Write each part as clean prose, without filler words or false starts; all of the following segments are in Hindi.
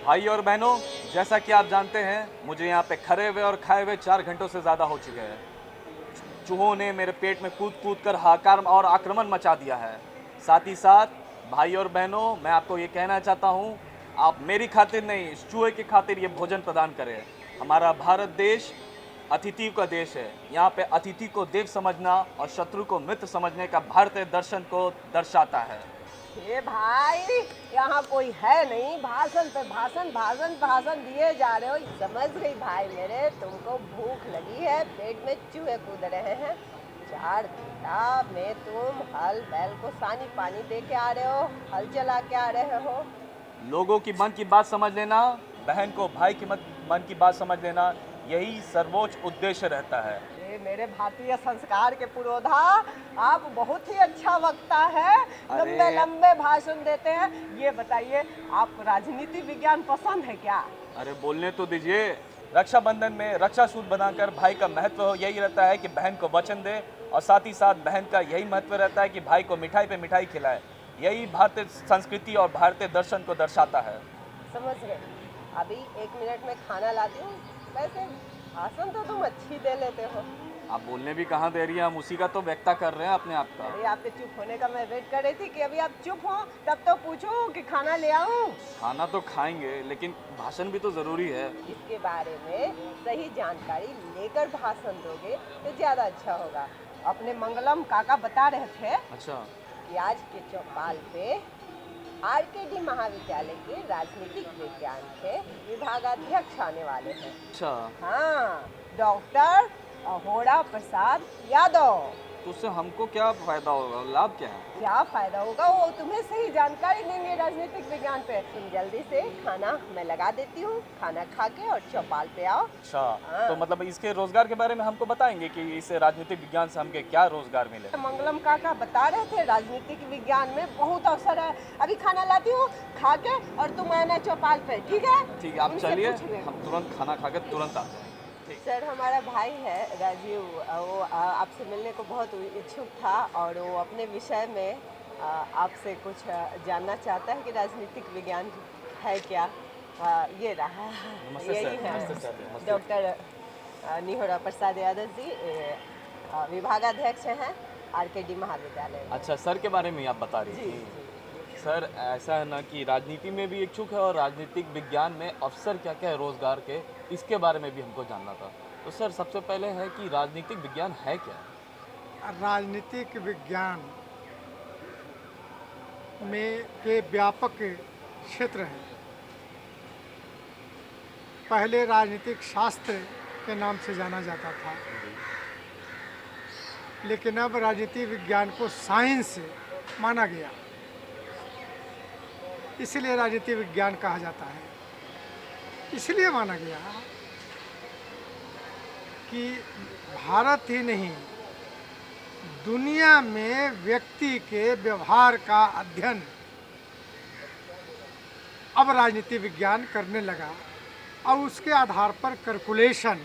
भाई और बहनों, जैसा कि आप जानते हैं, मुझे यहाँ पे खड़े हुए और खाए हुए 4 घंटों से ज़्यादा हो चुके हैं। चूहों ने मेरे पेट में कूद कूद कर हाकार और आक्रमण मचा दिया है। साथ ही साथ भाई और बहनों, मैं आपको ये कहना चाहता हूँ, आप मेरी खातिर नहीं, इस चूहे की खातिर ये भोजन प्रदान करें। हमारा भारत देश अतिथि का देश है। यहाँ पे अतिथि को देव समझना और शत्रु को मित्र समझने का भारतीय दर्शन को दर्शाता है। ये भाई, यहाँ कोई है नहीं, भाषण पे भाषण भाषण भाषण दिए जा रहे हो। समझ गई भाई मेरे, तुमको भूख लगी है, पेट में चूहे कूद रहे हैं। 4 घंटा में तुम हल बैल को सानी पानी दे के आ रहे हो, हल चला के आ रहे हो। लोगों की मन की बात समझ लेना, बहन को भाई की मन की बात समझ लेना, यही सर्वोच्च उद्देश्य रहता है। ये मेरे भारतीय संस्कार के पुरोधा, आप बहुत ही अच्छा वक्ता है, लंबे लंबे भाषण देते हैं। ये बताइए, आपको राजनीति विज्ञान पसंद है क्या? अरे बोलने तो दीजिए। रक्षाबंधन में रक्षा सूत्र बनाकर भाई का महत्व यही रहता है कि बहन को वचन दे, और साथ ही साथ बहन का यही महत्व रहता है कि भाई को मिठाई पे मिठाई खिलाए। यही भारतीय संस्कृति और भारतीय दर्शन को दर्शाता है। समझ गए। अभी 1 मिनट में खाना लाती हूँ। वैसे भाषण तो तुम अच्छी दे लेते हो। आप बोलने भी कहाँ दे रही हैं, हम उसी का तो व्यक्ता कर रहे हैं अपने आप का। अरे आपके चुप होने का मैं वेट कर रही थी कि अभी आप चुप हो तब तो पूछो कि खाना ले आऊं। खाना तो खाएंगे, लेकिन भाषण भी तो जरूरी है। इसके बारे में सही जानकारी लेकर भाषण दोगे तो ज्यादा अच्छा होगा। अपने मंगलम काका बता रहे थे अच्छा कि आज के चौपाल पे आरकेडी महाविद्यालय के राजनीतिक विज्ञान के विभागाध्यक्ष आने वाले हैं। अच्छा। हाँ, डॉक्टर होड़ा प्रसाद यादव। तो उससे हमको क्या फायदा होगा, लाभ क्या है? क्या फायदा होगा, वो तुम्हें सही जानकारी देंगे राजनीतिक विज्ञान पे। तुम जल्दी से खाना मैं लगा देती हूँ, खाना खा के और चौपाल पे आओ। अच्छा। हाँ। तो मतलब इसके रोजगार के बारे में हमको बताएंगे कि इस राजनीतिक विज्ञान से हमके क्या रोजगार मिले? मंगलम काका बता रहे थे राजनीतिक विज्ञान में बहुत अवसर है। अभी खाना लाती हूँ, खा के और तुम आना चौपाल पे, ठीक है? ठीक है, आप चलिए, हम तुरंत खाना खा के तुरंत आते हैं। सर, हमारा भाई है राजीव, वो आपसे मिलने को बहुत इच्छुक था और वो अपने विषय में आपसे कुछ जानना चाहता है कि राजनीतिक विज्ञान है क्या। ये रहा, यही है डॉक्टर निहोरा प्रसाद यादव जी, विभागाध्यक्ष हैं आरकेडी महाविद्यालय। अच्छा, सर के बारे में आप बता रही थी। सर, ऐसा है ना कि राजनीति में भी इच्छुक है और राजनीतिक विज्ञान में अवसर क्या क्या है रोजगार के, इसके बारे में भी हमको जानना था। तो सर, सबसे पहले है कि राजनीतिक विज्ञान है क्या? राजनीतिक विज्ञान में के व्यापक क्षेत्र हैं। पहले राजनीतिक शास्त्र के नाम से जाना जाता था, लेकिन अब राजनीति विज्ञान को साइंस माना गया, इसलिए राजनीति विज्ञान कहा जाता है। इसलिए माना गया कि भारत ही नहीं, दुनिया में व्यक्ति के व्यवहार का अध्ययन अब राजनीति विज्ञान करने लगा, और उसके आधार पर कैलकुलेशन,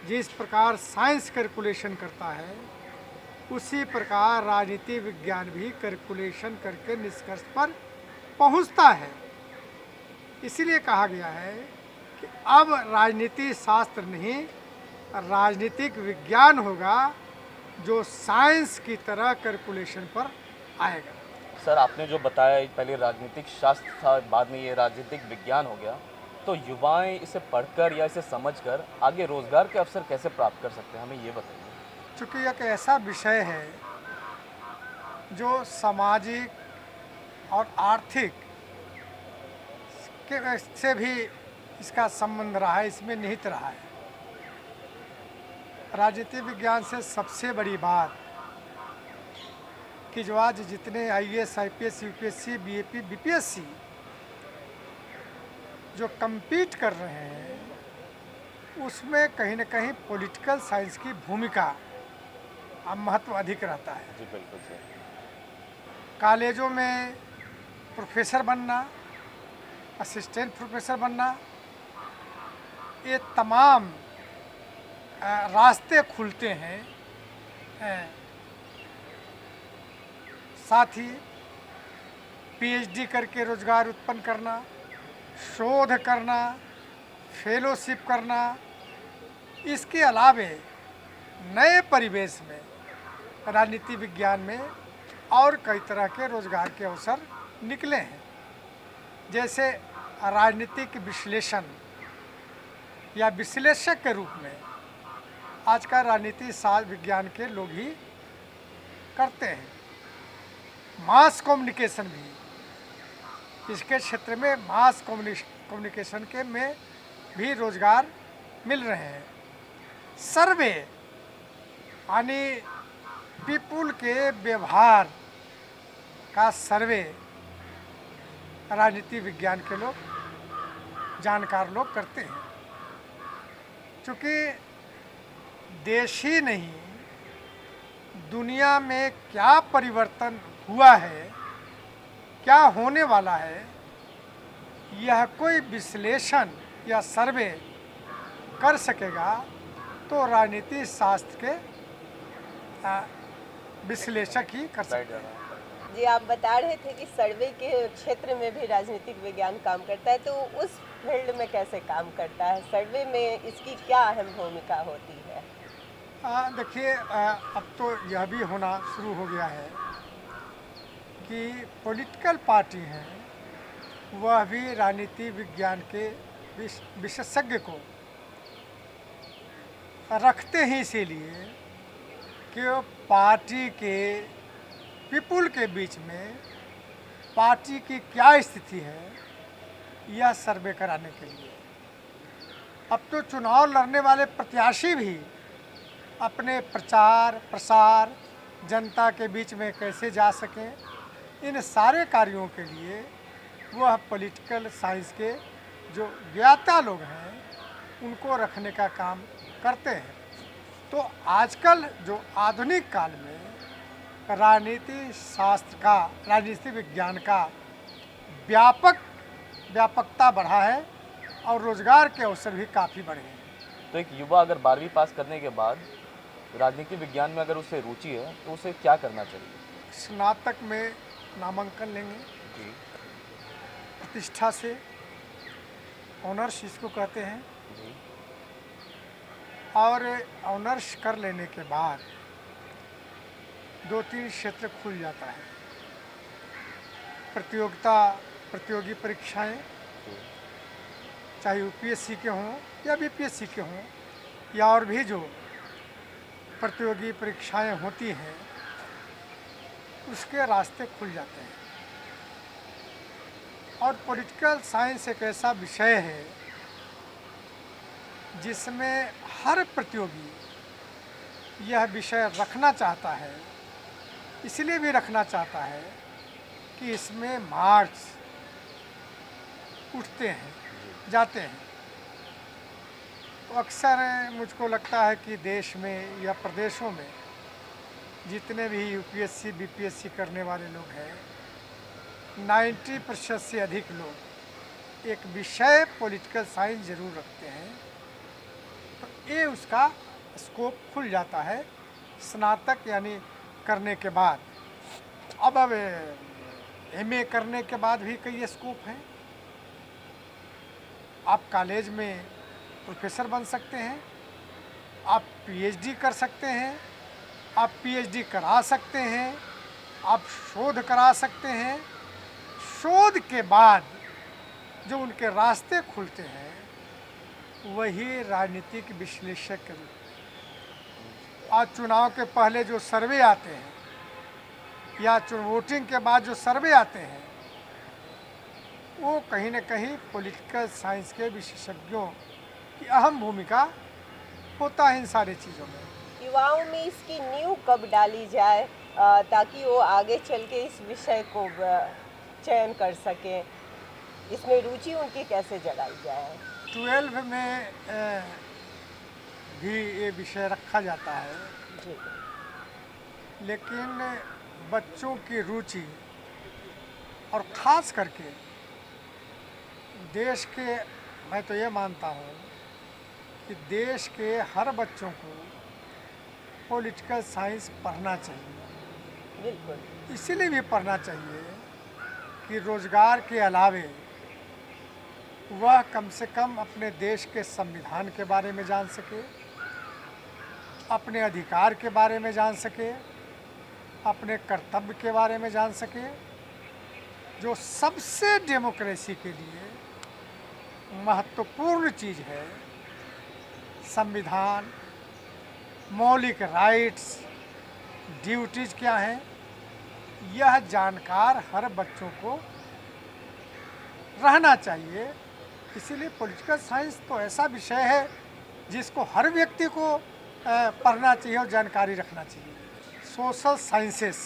जिस प्रकार साइंस कैलकुलेशन करता है उसी प्रकार राजनीति विज्ञान भी कैलकुलेशन करके निष्कर्ष पर पहुंचता है। इसीलिए कहा गया है कि अब राजनीति शास्त्र नहीं, राजनीतिक विज्ञान होगा जो साइंस की तरह कैलकुलेशन पर आएगा। सर, आपने जो बताया पहले राजनीतिक शास्त्र था, बाद में ये राजनीतिक विज्ञान हो गया, तो युवाएं इसे पढ़कर या इसे समझकर आगे रोजगार के अवसर कैसे प्राप्त कर सकते हैं, हमें ये बताइए। चूँकि एक ऐसा विषय है जो सामाजिक और आर्थिक के से भी इसका संबंध रहा है, इसमें निहित रहा है। राजनीति विज्ञान से सबसे बड़ी बात कि जो आज जितने IAS, IPS, UPSC, BAP, BPSC जो compete कर रहे हैं, उसमें कहीं न कहीं पॉलिटिकल साइंस की भूमिका अब महत्व अधिक रहता है। जी बिल्कुल सर। कॉलेजों में प्रोफेसर बनना, असिस्टेंट प्रोफेसर बनना, ये तमाम रास्ते खुलते हैं। अ, साथ ही पीएचडी करके रोजगार उत्पन्न करना, शोध करना, फेलोशिप करना, इसके अलावे नए परिवेश में राजनीति विज्ञान में और कई तरह के रोजगार के अवसर निकले हैं। जैसे राजनीतिक विश्लेषण या विश्लेषक के रूप में आज का राजनीति शास्त्र विज्ञान के लोग ही करते हैं। मास कम्युनिकेशन भी, इसके क्षेत्र में मास कम्युनिकेशन के में भी रोजगार मिल रहे हैं। सर्वे यानी पीपुल के व्यवहार का सर्वे राजनीति विज्ञान के लोग, जानकार लोग करते हैं। क्योंकि देश ही नहीं, दुनिया में क्या परिवर्तन हुआ है, क्या होने वाला है, यह कोई विश्लेषण या सर्वे कर सकेगा तो राजनीति शास्त्र के विश्लेषक ही कर सकते हैं। जी, आप बता रहे थे कि सर्वे के क्षेत्र में भी राजनीतिक विज्ञान काम करता है, तो उस फील्ड में कैसे काम करता है? सर्वे में इसकी क्या अहम भूमिका होती है? देखिए, अब तो यह भी होना शुरू हो गया है कि पॉलिटिकल पार्टी हैं, वह भी राजनीति विज्ञान के विशेषज्ञ को रखते ही इसीलिए कि वो पार्टी के पीपुल के बीच में पार्टी की क्या स्थिति है, यह सर्वे कराने के लिए। अब तो चुनाव लड़ने वाले प्रत्याशी भी अपने प्रचार प्रसार जनता के बीच में कैसे जा सकें, इन सारे कार्यों के लिए वह पॉलिटिकल साइंस के जो ज्ञाता लोग हैं उनको रखने का काम करते हैं। तो आजकल जो आधुनिक काल में राजनीति शास्त्र का, राजनीति विज्ञान का व्यापकता बढ़ा है और रोजगार के अवसर भी काफ़ी बढ़े हैं। तो एक युवा अगर 12वीं पास करने के बाद राजनीति विज्ञान में अगर उसे रुचि है तो उसे क्या करना चाहिए? स्नातक में नामांकन लेंगे जी प्रतिष्ठा से, ऑनर्स इसको कहते हैं, जी और ऑनर्स कर लेने के बाद 2-3 क्षेत्र खुल जाता है। प्रतियोगी परीक्षाएं, चाहे यूपीएससी के हों या बीपीएससी के हों, या और भी जो प्रतियोगी परीक्षाएं होती हैं, उसके रास्ते खुल जाते हैं। और पॉलिटिकल साइंस एक ऐसा विषय है जिसमें हर प्रतियोगी यह विषय रखना चाहता है, इसलिए भी रखना चाहता है कि इसमें मार्क्स उठते हैं, जाते हैं। तो अक्सर मुझको लगता है कि देश में या प्रदेशों में जितने भी यूपीएससी बीपीएससी करने वाले लोग हैं, 90% से अधिक लोग एक विषय पॉलिटिकल साइंस जरूर रखते हैं। तो ये उसका स्कोप खुल जाता है स्नातक यानी करने के बाद। अब एमए करने के बाद भी कई स्कोप हैं। आप कॉलेज में प्रोफेसर बन सकते हैं, आप पीएचडी कर सकते हैं, आप पीएचडी करा सकते हैं, आप शोध करा सकते हैं। शोध के बाद जो उनके रास्ते खुलते हैं वही राजनीतिक विश्लेषक के रूप में। आज चुनाव के पहले जो सर्वे आते हैं या वोटिंग के बाद जो सर्वे आते हैं, वो कहीं न कहीं पॉलिटिकल साइंस के विशेषज्ञों की अहम भूमिका होता है इन सारी चीज़ों में। युवाओं में इसकी नींव कब डाली जाए ताकि वो आगे चल के इस विषय को चयन कर सकें, इसमें रुचि उनकी कैसे जगाई जाए? 12 में भी ये विषय रखा जाता है, जी लेकिन बच्चों की रुचि और ख़ास करके देश के, मैं तो ये मानता हूँ कि देश के हर बच्चों को पॉलिटिकल साइंस पढ़ना चाहिए। बिल्कुल। इसीलिए भी पढ़ना चाहिए कि रोज़गार के अलावे वह कम से कम अपने देश के संविधान के बारे में जान सके, अपने अधिकार के बारे में जान सके, अपने कर्तव्य के बारे में जान सके, जो सबसे डेमोक्रेसी के लिए महत्वपूर्ण चीज़ है। संविधान, मौलिक राइट्स, ड्यूटीज़ क्या हैं, यह जानकार हर बच्चों को रहना चाहिए। इसीलिए पॉलिटिकल साइंस तो ऐसा विषय है जिसको हर व्यक्ति को पढ़ना चाहिए और जानकारी रखना चाहिए। सोशल साइंसेस,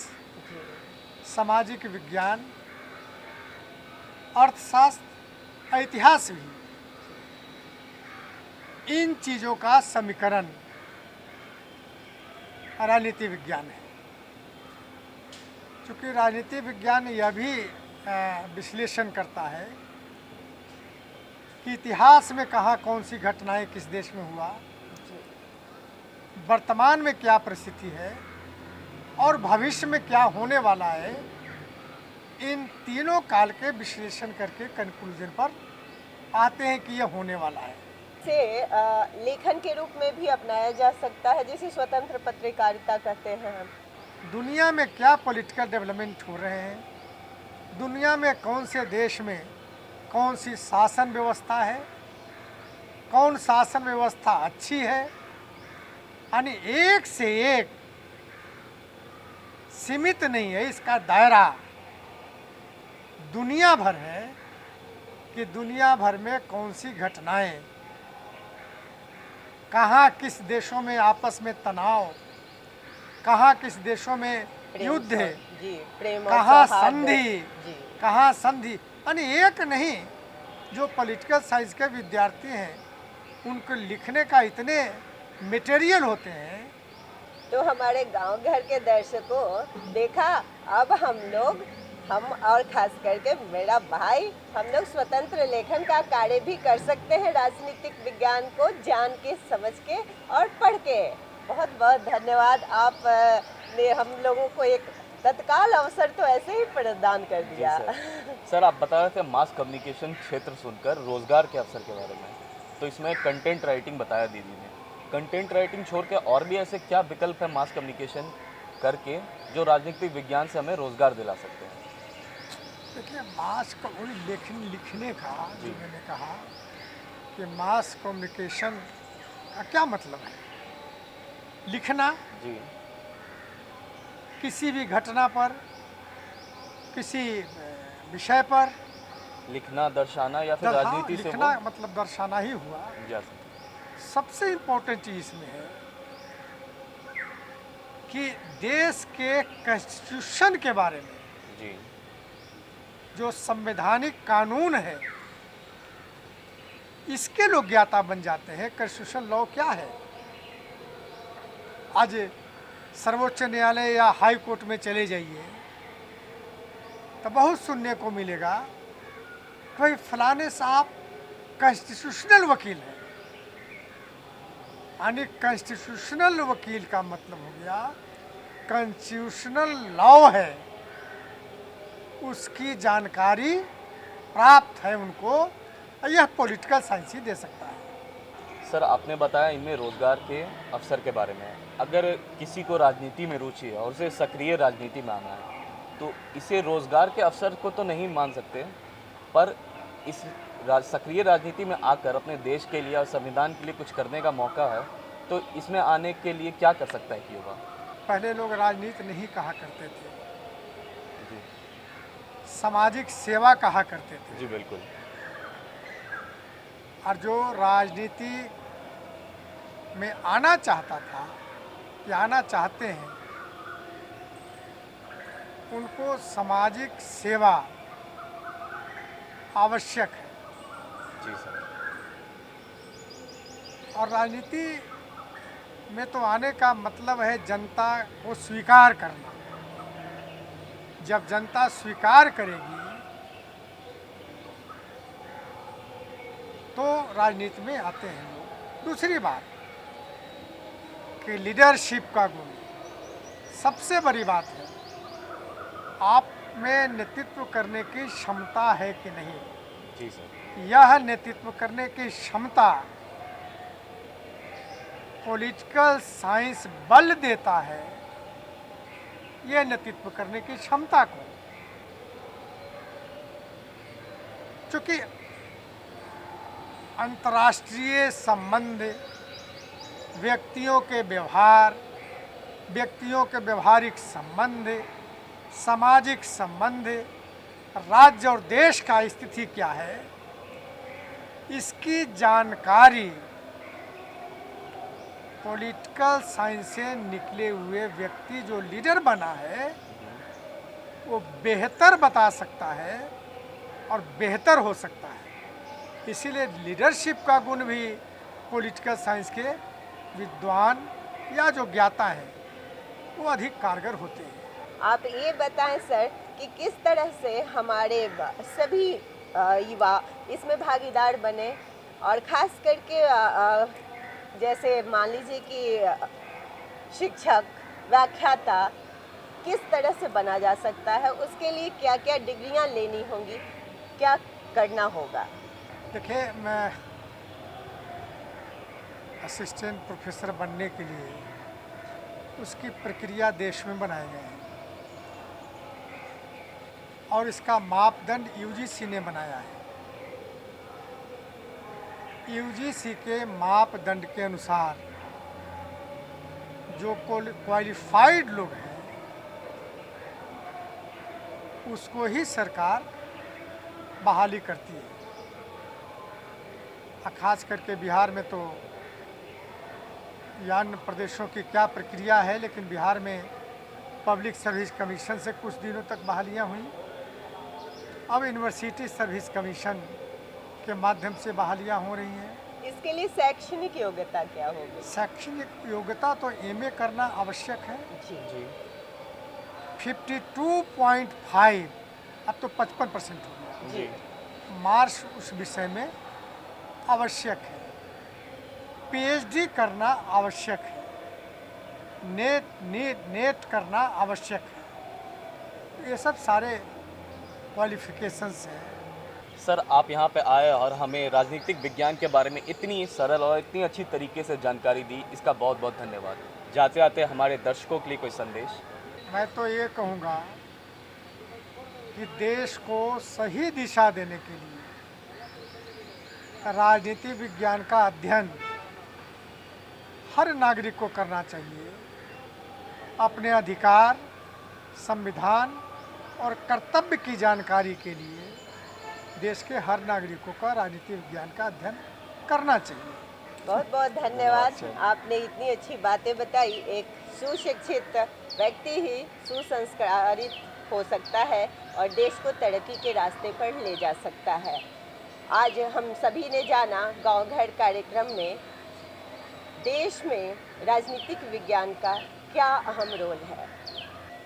सामाजिक विज्ञान, अर्थशास्त्र, इतिहास भी, इन चीज़ों का समीकरण राजनीति विज्ञान है। चूँकि राजनीति विज्ञान यह भी विश्लेषण करता है कि इतिहास में कहाँ कौन सी घटनाएं किस देश में हुआ, वर्तमान में क्या परिस्थिति है और भविष्य में क्या होने वाला है। इन तीनों काल के विश्लेषण करके कंक्लूजन पर आते हैं कि यह होने वाला है। से लेखन के रूप में भी अपनाया जा सकता है, जिसे स्वतंत्र पत्रकारिता कहते हैं हम। दुनिया में क्या पॉलिटिकल डेवलपमेंट हो रहे हैं, दुनिया में कौन से देश में कौन सी शासन व्यवस्था है, कौन शासन व्यवस्था अच्छी है, यानी एक से एक सीमित नहीं है, इसका दायरा दुनिया भर है कि दुनिया भर में कौन सी घटनाएं, कहाँ किस देशों में आपस में तनाव, कहाँ किस देशों में युद्ध है, जी, प्रेम और कहाँ सौहार्द। संधि, जी कहाँ संधि, यानी एक नहीं। जो पॉलिटिकल साइंस के विद्यार्थी हैं उनको लिखने का इतने मटेरियल होते हैं। तो हमारे गांव घर के दर्शकों, देखा, अब हम और खास करके मेरा भाई, हम लोग स्वतंत्र लेखन का कार्य भी कर सकते हैं, राजनीतिक विज्ञान को जान के, समझ के और पढ़ के। बहुत बहुत धन्यवाद, आप ने हम लोगों को एक तत्काल अवसर तो ऐसे ही प्रदान कर दिया। सर आप बता रहे थे मास कम्युनिकेशन क्षेत्र सुनकर रोजगार के अवसर के बारे में, तो इसमें कंटेंट राइटिंग बताया दीदी ने। कंटेंट राइटिंग छोड़ के और भी ऐसे क्या विकल्प है मास कम्युनिकेशन करके जो राजनीतिक विज्ञान से हमें रोजगार दिला सकते हैं? देखिए, मास लिखने का जो मैंने कहा कि मास कम्युनिकेशन का क्या मतलब है, लिखना जी किसी भी घटना पर, किसी विषय पर लिखना, दर्शाना या फिर राजनीति से लिखना मतलब दर्शाना ही हुआ। जैसे सबसे इम्पोर्टेंट चीज़ इसमें है कि देश के कॉन्स्टिट्यूशन के बारे में, जी जो संवैधानिक कानून है, इसके लोग ज्ञाता बन जाते हैं। कॉन्स्टिट्यूशन लॉ क्या है? आज सर्वोच्च न्यायालय या हाई कोर्ट में चले जाइए तो बहुत सुनने को मिलेगा कि भाई फलाने साहब कॉन्स्टिट्यूशनल वकील हैं। यानी कॉन्स्टिट्यूशनल वकील का मतलब हो गया कॉन्स्टिट्यूशनल लॉ है, उसकी जानकारी प्राप्त है उनको, यह पॉलिटिकल साइंस ही दे सकता है। सर आपने बताया इनमें रोजगार के अवसर के बारे में। अगर किसी को राजनीति में रुचि है और उसे सक्रिय राजनीति में आना है तो इसे रोजगार के अवसर को तो नहीं मान सकते, पर इस सक्रिय राजनीति में आकर अपने देश के लिए और संविधान के लिए कुछ करने का मौका है, तो इसमें आने के लिए क्या कर सकता है युवा? पहले लोग राजनीति नहीं कहा करते थे, जी सामाजिक सेवा कहा करते थे। जी बिल्कुल। और जो राजनीति में आना चाहता था या आना चाहते हैं, उनको सामाजिक सेवा आवश्यक है। जी सर। और राजनीति में तो आने का मतलब है जनता को स्वीकार करना। जब जनता स्वीकार करेगी तो राजनीति में आते हैं लोग। दूसरी बात कि लीडरशिप का गुण सबसे बड़ी बात है। आप में नेतृत्व करने की क्षमता है कि नहीं, जी सर। यह नेतृत्व करने की क्षमता पॉलिटिकल साइंस बल देता है, यह नेतृत्व करने की क्षमता को। चूंकि अंतर्राष्ट्रीय संबंध, व्यक्तियों के व्यवहार, व्यक्तियों के व्यवहारिक संबंध, सामाजिक संबंध, राज्य और देश का स्थिति क्या है, इसकी जानकारी पॉलिटिकल साइंस से निकले हुए व्यक्ति जो लीडर बना है वो बेहतर बता सकता है और बेहतर हो सकता है। इसीलिए लीडरशिप का गुण भी पॉलिटिकल साइंस के विद्वान या जो ज्ञाता हैं वो अधिक कारगर होते हैं। आप ये बताएं सर कि किस तरह से हमारे सभी युवा इसमें भागीदार बने, और ख़ास करके जैसे मान लीजिए कि शिक्षक, व्याख्याता किस तरह से बना जा सकता है, उसके लिए क्या क्या डिग्रियां लेनी होंगी, क्या करना होगा? देखिए, मैं असिस्टेंट प्रोफेसर बनने के लिए उसकी प्रक्रिया देश में बनाए गए हैं और इसका मापदंड यूजीसी ने बनाया है। यूजीसी के मापदंड के अनुसार जो क्वालिफाइड लोग हैं उसको ही सरकार बहाली करती है। खास करके बिहार में तो या अन्य प्रदेशों की क्या प्रक्रिया है, लेकिन बिहार में पब्लिक सर्विस कमीशन से कुछ दिनों तक बहालियां हुई। अब यूनिवर्सिटी सर्विस कमीशन के माध्यम से बहालियां हो रही हैं। इसके लिए शैक्षणिक योग्यता क्या होगी? शैक्षणिक योग्यता तो एमए करना आवश्यक है। जी। 52.5 अब तो 55% हो गया। जी। मार्क्स उस विषय में आवश्यक है। पीएचडी करना आवश्यक है। नेट करना आवश्यक है। ये सब सारे क्वालिफिकेशंस हैं। सर, आप यहाँ पे आए और हमें राजनीतिक विज्ञान के बारे में इतनी सरल और इतनी अच्छी तरीके से जानकारी दी, इसका बहुत बहुत धन्यवाद। जाते आते हमारे दर्शकों के लिए कोई संदेश? मैं तो ये कहूँगा कि देश को सही दिशा देने के लिए राजनीति विज्ञान का अध्ययन हर नागरिक को करना चाहिए। अपने अधिकार, संविधान और कर्तव्य की जानकारी के लिए देश के हर नागरिकों का राजनीति विज्ञान का अध्ययन करना चाहिए। बहुत बहुत धन्यवाद। आपने इतनी अच्छी बातें बताई। एक सुशिक्षित व्यक्ति ही सुसंस्कारित हो सकता है और देश को तरक्की के रास्ते पर ले जा सकता है। आज हम सभी ने जाना गांव घर कार्यक्रम में देश में राजनीतिक विज्ञान का क्या अहम रोल है।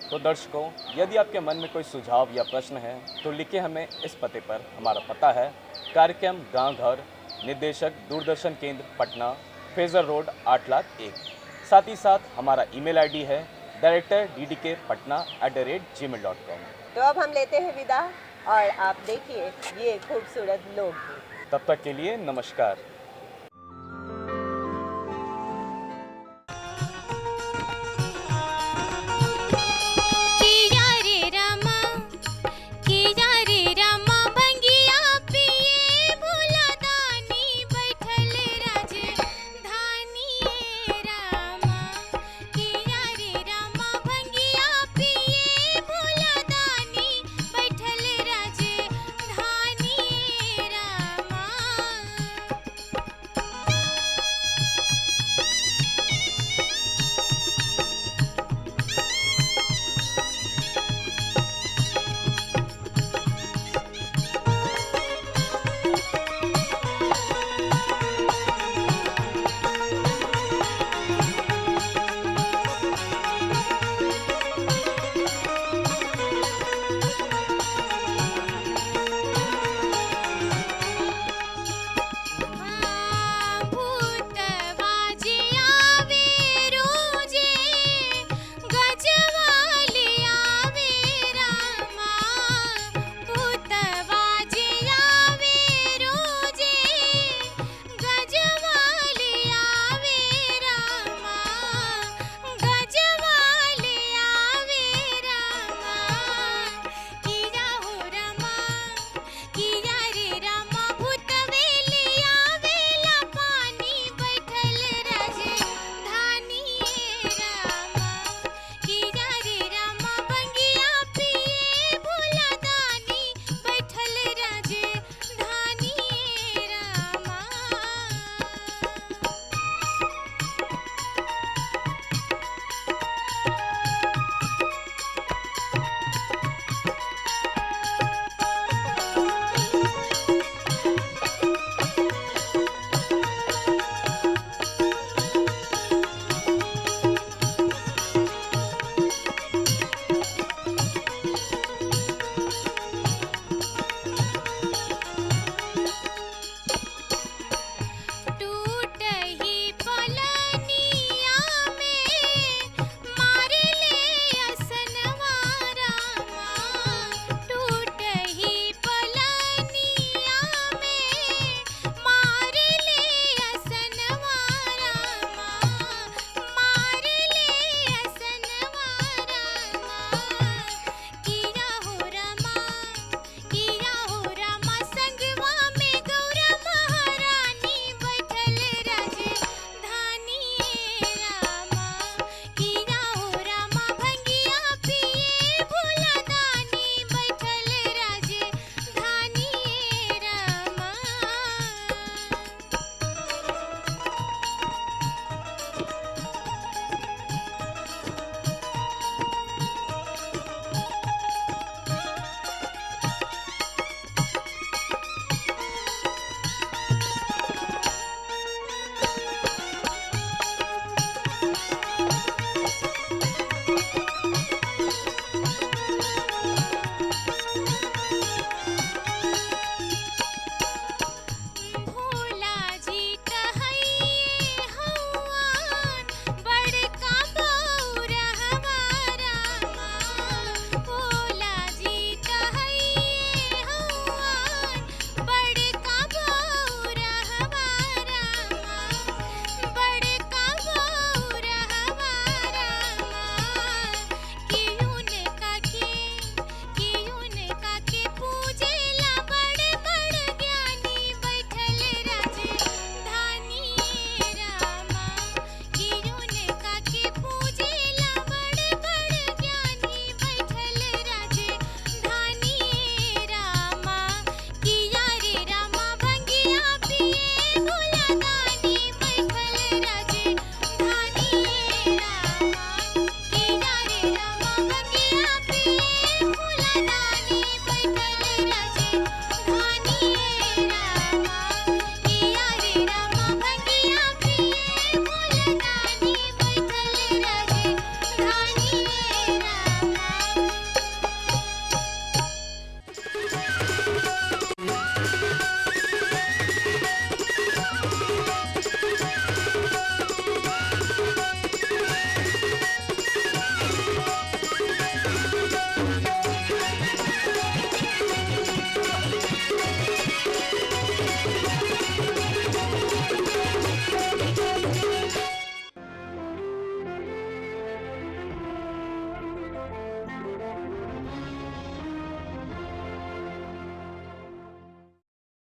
तो दर्शकों, यदि आपके मन में कोई सुझाव या प्रश्न है तो लिखें हमें इस पते पर। हमारा पता है कार्यक्रम गांव घर, निदेशक दूरदर्शन केंद्र पटना, फेजर रोड 8,01,000। साथ ही साथ हमारा ईमेल आईडी है director@gmail.com। तो अब हम लेते हैं विदा और आप देखिए ये खूबसूरत लोग। तब तक के लिए नमस्कार।